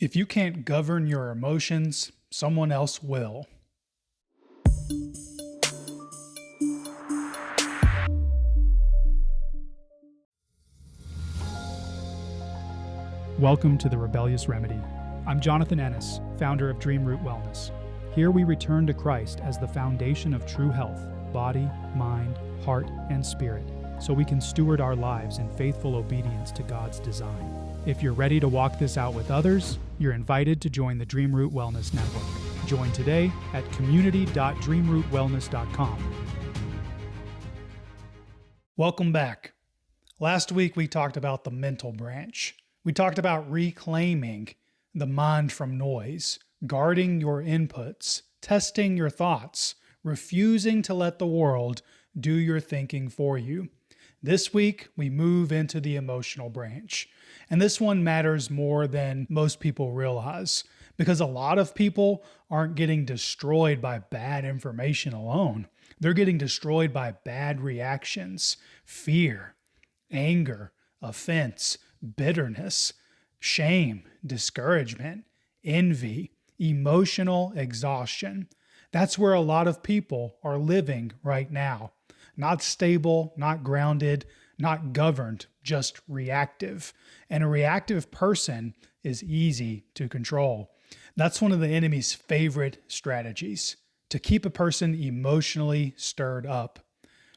If you can't govern your emotions, someone else will. Welcome to the Rebellious Remedy. I'm Jonathan Ennis, founder of Dream Root Wellness. Here we return to Christ as the foundation of true health, body, mind, heart, and spirit, so we can steward our lives in faithful obedience to God's design. If you're ready to walk this out with others, you're invited to join the Dream Root Wellness Network. Join today at community.dreamrootwellness.com. Welcome back. Last week we talked about the mental branch. We talked about reclaiming the mind from noise, guarding your inputs, testing your thoughts, refusing to let the world do your thinking for you. This week, we move into the emotional branch. And this one matters more than most people realize, because a lot of people aren't getting destroyed by bad information alone. They're getting destroyed by bad reactions, fear, anger, offense, bitterness, shame, discouragement, envy, emotional exhaustion. That's where a lot of people are living right now. Not stable, not grounded, not governed, just reactive. And a reactive person is easy to control. That's one of the enemy's favorite strategies, to keep a person emotionally stirred up,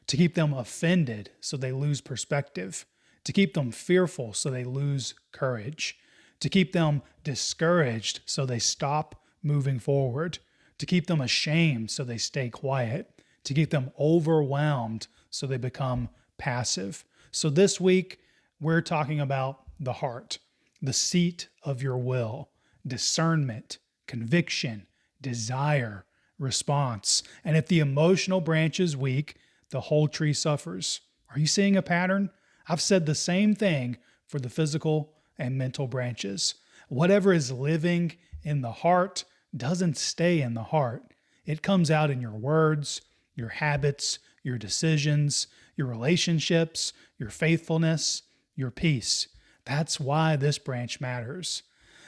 to keep them offended so they lose perspective, to keep them fearful so they lose courage, to keep them discouraged so they stop moving forward, to keep them ashamed so they stay quiet, to keep them overwhelmed so they become passive. So this week, we're talking about the heart, the seat of your will, discernment, conviction, desire, response. And if the emotional branch is weak, the whole tree suffers. Are you seeing a pattern? I've said the same thing for the physical and mental branches. Whatever is living in the heart doesn't stay in the heart. It comes out in your words, your habits, your decisions, your relationships, your faithfulness, your peace. That's why this branch matters.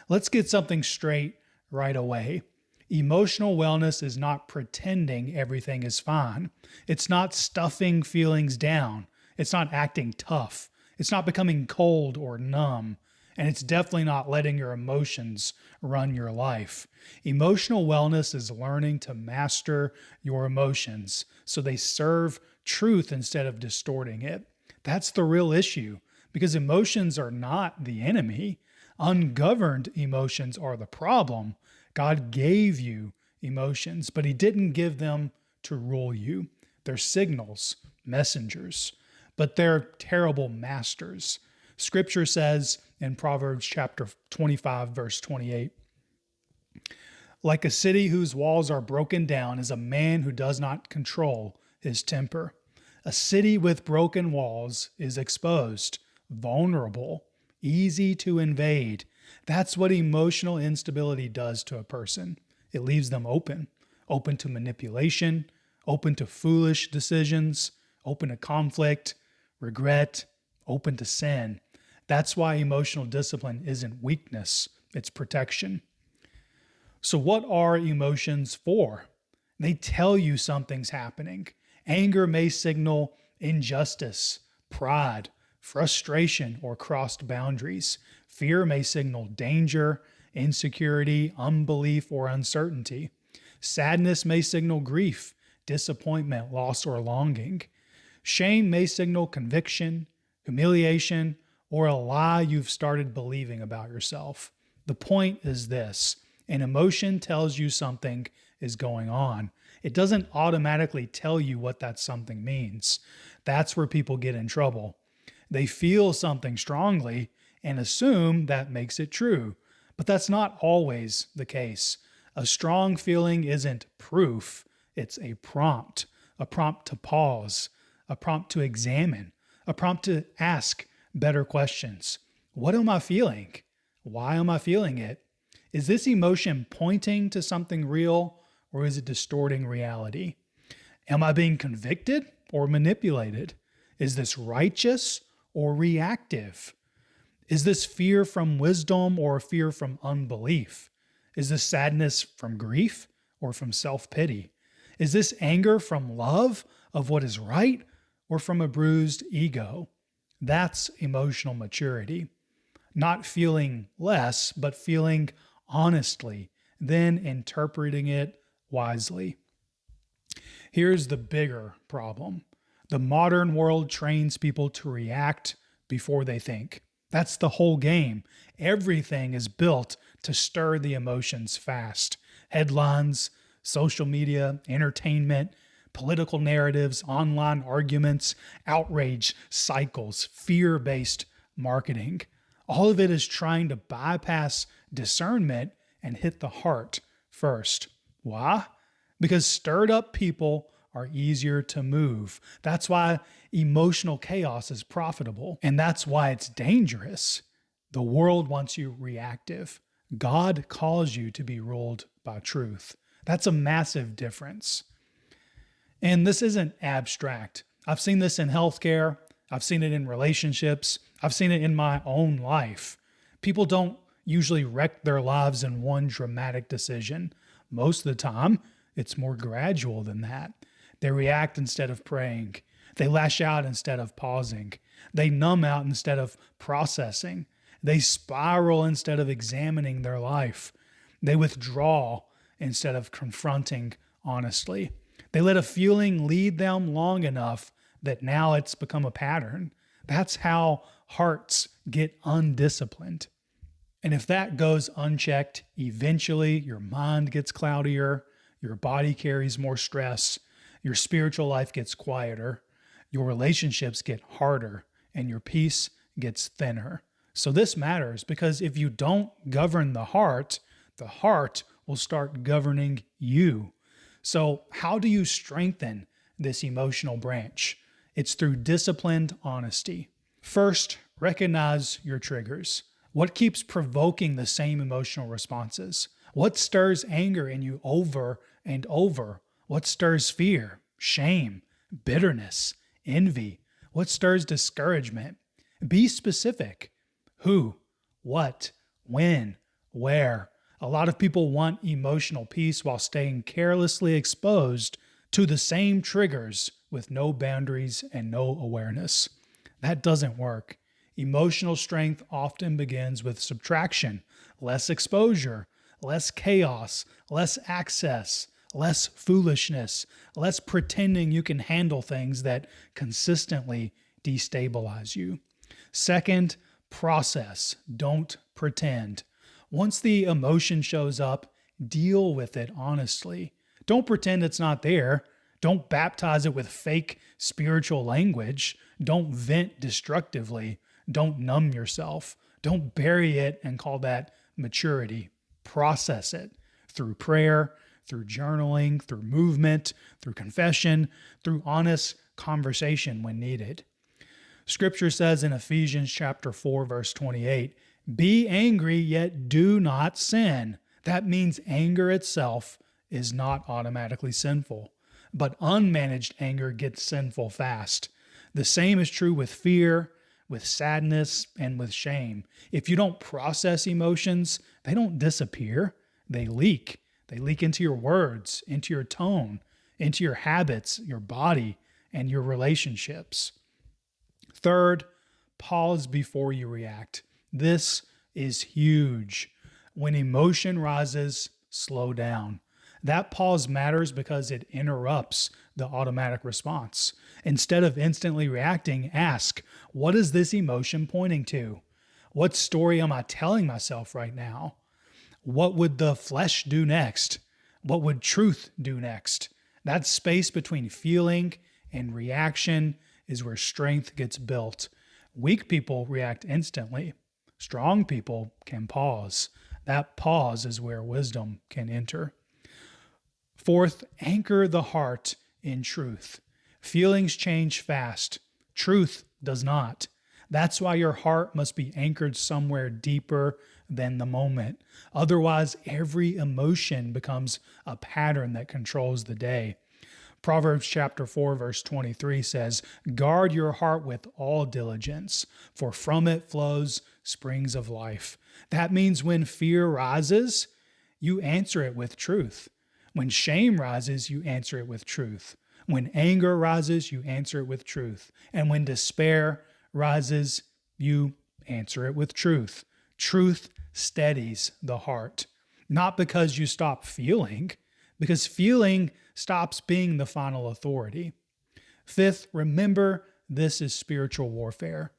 Let's get something straight right away. Emotional wellness is not pretending everything is fine. It's not stuffing feelings down. It's not acting tough. It's not becoming cold or numb. And it's definitely not letting your emotions run your life. Emotional wellness is learning to master your emotions so they serve truth instead of distorting it. That's the real issue, because emotions are not the enemy. Ungoverned emotions are the problem. God gave you emotions, but He didn't give them to rule you. They're signals, messengers, but they're terrible masters. Scripture says in Proverbs chapter 25, verse 28, like a city whose walls are broken down is a man who does not control his temper. A city with broken walls is exposed, vulnerable, easy to invade. That's what emotional instability does to a person. It leaves them open to manipulation, open to foolish decisions, open to conflict, regret, open to sin. That's why emotional discipline isn't weakness, it's protection. So what are emotions for? They tell you something's happening. Anger may signal injustice, pride, frustration, or crossed boundaries. Fear may signal danger, insecurity, unbelief, or uncertainty. Sadness may signal grief, disappointment, loss, or longing. Shame may signal conviction, humiliation, or a lie you've started believing about yourself. The point is this: an emotion tells you something is going on. It doesn't automatically tell you what that something means. That's where people get in trouble. They feel something strongly and assume that makes it true, but that's not always the case. A strong feeling isn't proof, it's a prompt to pause, a prompt to examine, a prompt to ask better questions. What am I feeling? Why am I feeling it? Is this emotion pointing to something real, or is it distorting reality? Am I being convicted or manipulated? Is this righteous or reactive? Is this fear from wisdom or fear from unbelief? Is this sadness from grief or from self-pity? Is this anger from love of what is right or from a bruised ego? That's emotional maturity. Not feeling less, but feeling honestly, then interpreting it wisely. Here's the bigger problem. The modern world trains people to react before they think. That's the whole game. Everything is built to stir the emotions fast. Headlines, social media, entertainment, political narratives, online arguments, outrage cycles, fear-based marketing. All of it is trying to bypass discernment and hit the heart first. Why? Because stirred up people are easier to move. That's why emotional chaos is profitable, and that's why it's dangerous. The world wants you reactive. God calls you to be ruled by truth. That's a massive difference. And this isn't abstract. I've seen this in healthcare. I've seen it in relationships. I've seen it in my own life. People don't usually wreck their lives in one dramatic decision. Most of the time, it's more gradual than that. They react instead of praying. They lash out instead of pausing. They numb out instead of processing. They spiral instead of examining their life. They withdraw instead of confronting honestly. They let a feeling lead them long enough that now it's become a pattern. That's how hearts get undisciplined. And if that goes unchecked, eventually your mind gets cloudier, your body carries more stress, your spiritual life gets quieter, your relationships get harder, and your peace gets thinner. So this matters because if you don't govern the heart will start governing you. So how do you strengthen this emotional branch? It's through disciplined honesty. First, recognize your triggers. What keeps provoking the same emotional responses? What stirs anger in you over and over? What stirs fear, shame, bitterness, envy? What stirs discouragement? Be specific. Who, what, when, where? A lot of people want emotional peace while staying carelessly exposed to the same triggers with no boundaries and no awareness. That doesn't work. Emotional strength often begins with subtraction, less exposure, less chaos, less access, less foolishness, less pretending you can handle things that consistently destabilize you. Second, process. Don't pretend. Once the emotion shows up, deal with it honestly. Don't pretend it's not there. Don't baptize it with fake spiritual language. Don't vent destructively. Don't numb yourself. Don't bury it and call that maturity. Process it through prayer, through journaling, through movement, through confession, through honest conversation when needed. Scripture says in Ephesians chapter 4, verse 28, "Be angry, yet do not sin." That means anger itself is not automatically sinful, but unmanaged anger gets sinful fast. The same is true with fear, with sadness, and with shame. If you don't process emotions, they don't disappear. They leak. They leak into your words, into your tone, into your habits, your body, and your relationships. Third, pause before you react. This is huge. When emotion rises, slow down. That pause matters because it interrupts the automatic response. Instead of instantly reacting, ask, what is this emotion pointing to? What story am I telling myself right now? What would the flesh do next? What would truth do next? That space between feeling and reaction is where strength gets built. Weak people react instantly. Strong people can pause. That pause is where wisdom can enter. Fourth, anchor the heart in truth. Feelings change fast. Truth does not. That's why your heart must be anchored somewhere deeper than the moment. Otherwise, every emotion becomes a pattern that controls the day. Proverbs chapter 4, verse 23 says, "Guard your heart with all diligence, for from it flows springs of life. That means when fear rises, you answer it with truth. When shame rises, you answer it with truth. When anger rises, you answer it with truth. And when despair rises, you answer it with truth. Truth steadies the heart. Not because you stop feeling, because feeling stops being the final authority. Fifth, remember this is spiritual warfare.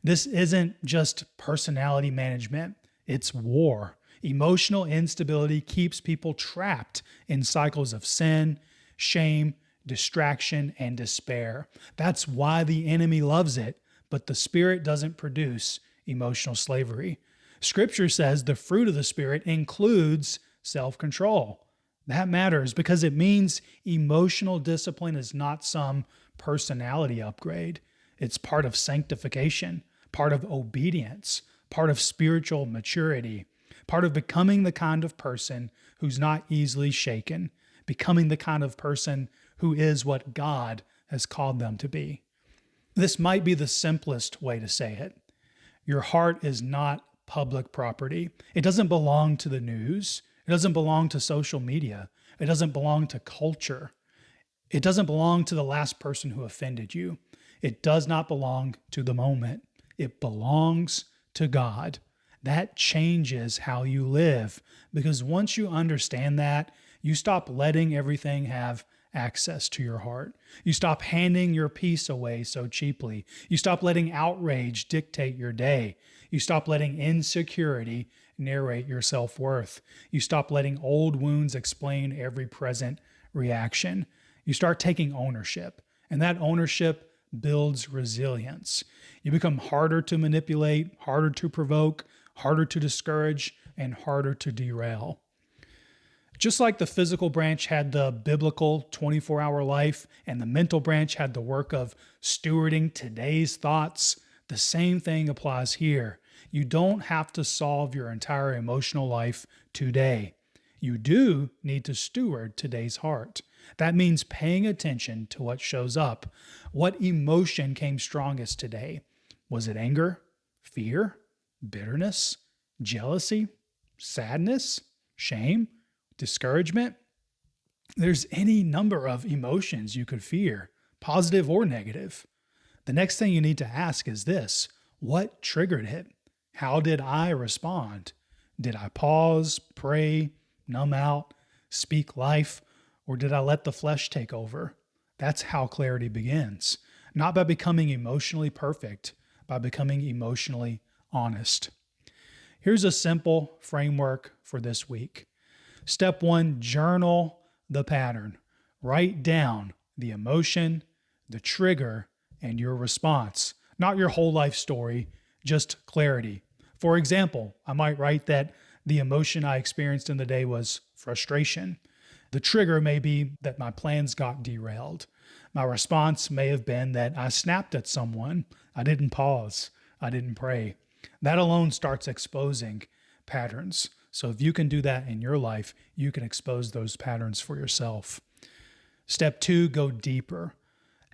This isn't just personality management, it's war. Emotional instability keeps people trapped in cycles of sin, shame, distraction, and despair. That's why the enemy loves it, but the Spirit doesn't produce emotional slavery. Scripture says the fruit of the Spirit includes self-control. That matters because it means emotional discipline is not some personality upgrade. It's part of sanctification, part of obedience, part of spiritual maturity, part of becoming the kind of person who's not easily shaken, becoming the kind of person who is what God has called them to be. This might be the simplest way to say it. Your heart is not public property. It doesn't belong to the news. It doesn't belong to social media. It doesn't belong to culture. It doesn't belong to the last person who offended you. It does not belong to the moment. It belongs to God. That changes how you live, because once you understand that, you stop letting everything have access to your heart. You stop handing your peace away so cheaply. You stop letting outrage dictate your day. You stop letting insecurity narrate your self-worth. You stop letting old wounds explain every present reaction. You start taking ownership, and that ownership builds resilience. You become harder to manipulate, harder to provoke, harder to discourage, and harder to derail. Just like the physical branch had the biblical 24-hour life and the mental branch had the work of stewarding today's thoughts, the same thing applies here. You don't have to solve your entire emotional life today. You do need to steward today's heart. That means paying attention to what shows up. What emotion came strongest today? Was it anger, fear, bitterness, jealousy, sadness, shame, discouragement? There's any number of emotions you could fear, positive or negative. The next thing you need to ask is this: what triggered it? How did I respond? Did I pause, pray, numb out, speak life, or did I let the flesh take over? That's how clarity begins. Not by becoming emotionally perfect, by becoming emotionally honest. Here's a simple framework for this week. Step 1, journal the pattern. Write down the emotion, the trigger, and your response. Not your whole life story, just clarity. For example, I might write that the emotion I experienced in the day was frustration. The trigger may be that my plans got derailed. My response may have been that I snapped at someone. I didn't pause. I didn't pray. That alone starts exposing patterns. So if you can do that in your life, you can expose those patterns for yourself. Step 2, go deeper.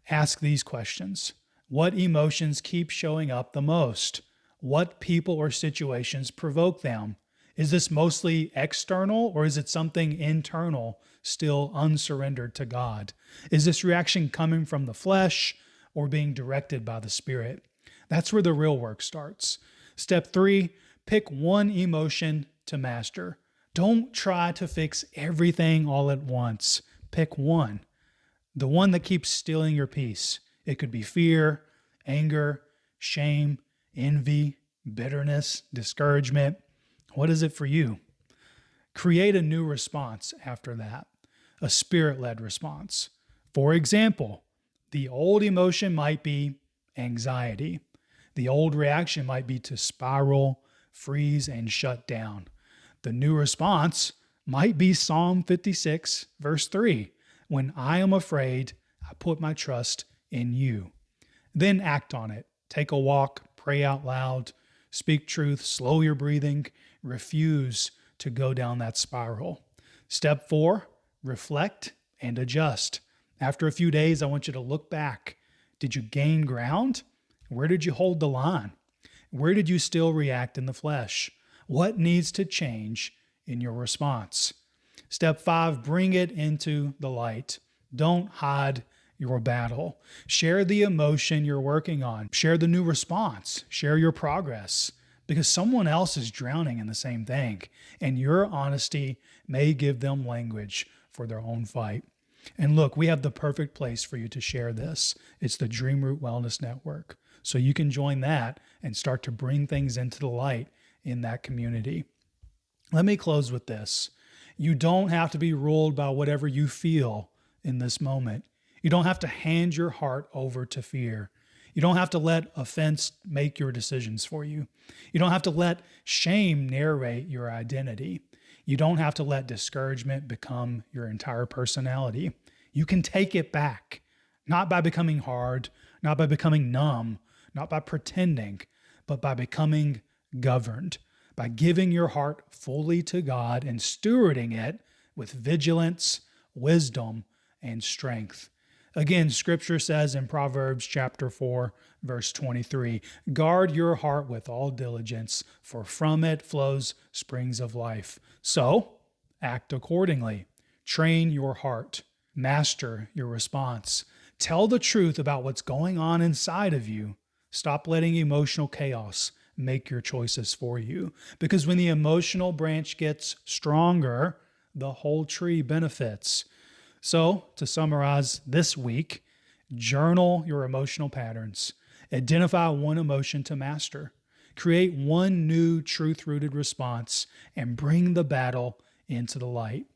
Ask these questions. What emotions keep showing up the most? What people or situations provoke them? Is this mostly external, or is it something internal, still unsurrendered to God? Is this reaction coming from the flesh or being directed by the Spirit? That's where the real work starts. Step 3, pick one emotion to master. Don't try to fix everything all at once. Pick one. The one that keeps stealing your peace. It could be fear, anger, shame, envy, bitterness, discouragement. What is it for you? Create a new response after that, a Spirit-led response. For example, the old emotion might be anxiety. The old reaction might be to spiral, freeze, and shut down. The new response might be Psalm 56, verse 3. When I am afraid, I put my trust in you. Then act on it. Take a walk, pray out loud, speak truth, slow your breathing, refuse to go down that spiral. Step 4, reflect and adjust. After a few days, I want you to look back. Did you gain ground? Where did you hold the line? Where did you still react in the flesh? What needs to change in your response? Step 5, bring it into the light. Don't hide your battle. Share the emotion you're working on. Share the new response. Share your progress, because someone else is drowning in the same thing, and your honesty may give them language for their own fight. And look, we have the perfect place for you to share this. It's the Dream Root Wellness Network. So you can join that and start to bring things into the light in that community. Let me close with this. You don't have to be ruled by whatever you feel in this moment. You don't have to hand your heart over to fear. You don't have to let offense make your decisions for you. You don't have to let shame narrate your identity. You don't have to let discouragement become your entire personality. You can take it back, not by becoming hard, not by becoming numb, not by pretending, but by becoming governed, by giving your heart fully to God and stewarding it with vigilance, wisdom, and strength. Again, Scripture says in Proverbs chapter 4, verse 23, guard your heart with all diligence, for from it flows springs of life. So, act accordingly. Train your heart. Master your response. Tell the truth about what's going on inside of you. Stop letting emotional chaos make your choices for you. Because when the emotional branch gets stronger, the whole tree benefits. So, to summarize this week, journal your emotional patterns. Identify one emotion to master. Create one new truth-rooted response and bring the battle into the light.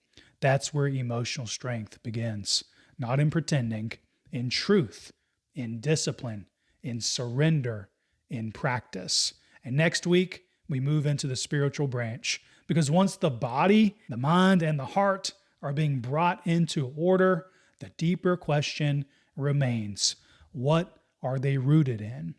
That's where emotional strength begins. Not in pretending, in truth, in discipline, in surrender, in practice. And next week, we move into the spiritual branch. Because once the body, the mind, and the heart are being brought into order, the deeper question remains: what are they rooted in?